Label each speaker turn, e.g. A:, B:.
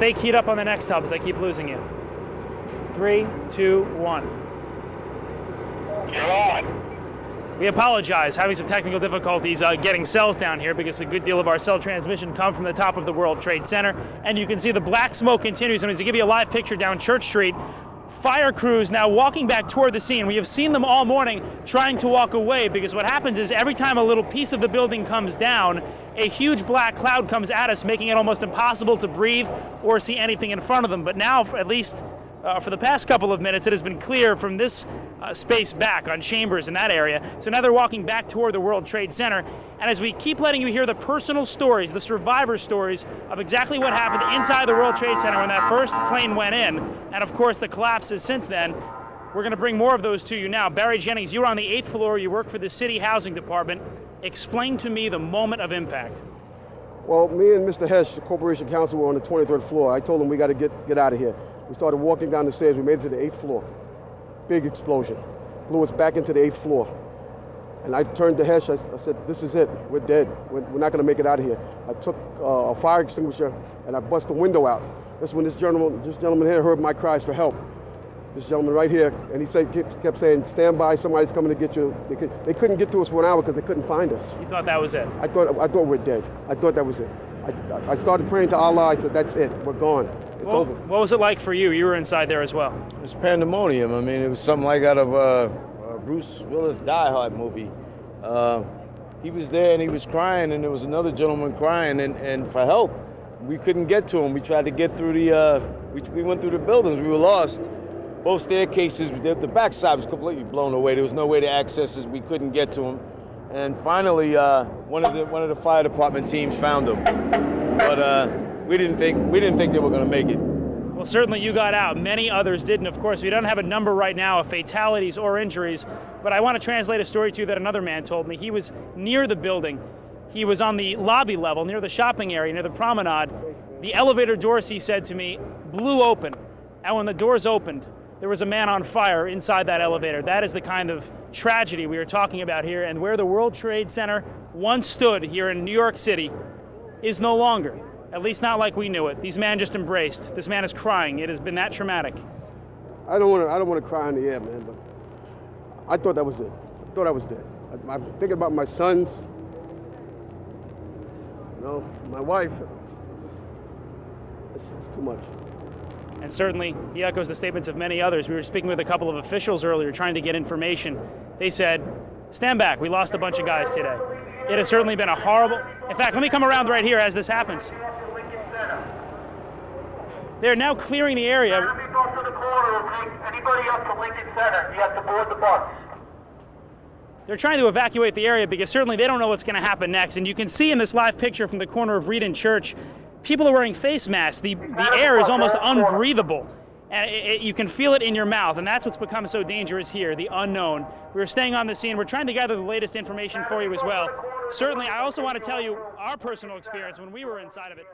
A: Stay keyed up on the next hub as I keep losing you. 3, 2, 1.
B: You're on.
A: We apologize, having some technical difficulties getting cells down here because a good deal of our cell transmission come from the top of the World Trade Center. And you can see the black smoke continues. I'm going to give you a live picture down Church Street. Fire crews now walking back toward the scene. We have seen them all morning trying to walk away because what happens is every time a little piece of the building comes down, a huge black cloud comes at us, making it almost impossible to breathe or see anything in front of them. But now, at least for the past couple of minutes, it has been clear from this space back on Chambers in that area. So now they're walking back toward the World Trade Center. And as we keep letting you hear the personal stories, the survivor stories of exactly what happened inside the World Trade Center when that first plane went in, and of course the collapses since then, we're going to bring more of those to you now. Barry Jennings, you were on the 8th floor, you work for the City Housing Department. Explain to me the moment of impact.
C: Well, me and Mr. Hesh, the Corporation Counsel, were on the 23rd floor. I told him we got to get out of here. We started walking down the stairs. We made it to the 8th floor. Big explosion. Blew us back into the 8th floor. And I turned to Hesh. I said, this is it. We're dead. We're not going to make it out of here. I took a fire extinguisher and I bust the window out. That's when this gentleman here heard my cries for help. This gentleman right here, and he kept saying, stand by, somebody's coming to get you. They couldn't get to us for an hour because they couldn't find us.
A: You thought that was it?
C: I thought we're dead. I thought that was it. I started praying to Allah. I said, that's it. We're gone. It's over.
A: What was it like for you? You were inside there as well.
D: It was pandemonium. I mean, it was something like out of a Bruce Willis Die Hard movie. He was there and he was crying, and there was another gentleman crying and for help. We couldn't get to him. We tried to get through we went through the buildings. We were lost. Both staircases, the backside was completely blown away. There was no way to access us. We couldn't get to him. And finally, one of the fire department teams found him. But we didn't think they were going to make it.
A: Well, certainly you got out. Many others didn't. Of course, we don't have a number right now of fatalities or injuries, but I want to translate a story to you that another man told me. He was near the building. He was on the lobby level, near the shopping area, near the promenade. The elevator doors, he said to me, blew open. And when the doors opened, there was a man on fire inside that elevator. That is the kind of tragedy we are talking about here, and where the World Trade Center once stood here in New York City is no longer, at least not like we knew it. These men just embraced. This man is crying. It has been that traumatic.
C: I don't want to cry in the air, man, but I thought that was it. I thought I was dead. I'm thinking about my sons, my wife. It's too much.
A: And certainly, he echoes the statements of many others. We were speaking with a couple of officials earlier trying to get information. They said, stand back, we lost a bunch of guys today. It has certainly been a horrible... In fact, let me come around right here as this happens. They're now clearing the area.
B: Anybody up to Lincoln Center, you have to board the bus.
A: They're trying to evacuate the area because certainly they don't know what's going to happen next. And you can see in this live picture from the corner of Reed and Church, people are wearing face masks. The air is almost unbreathable. And you can feel it in your mouth, and that's what's become so dangerous here, the unknown. We're staying on the scene. We're trying to gather the latest information for you as well. Certainly, I also want to tell you our personal experience when we were inside of it.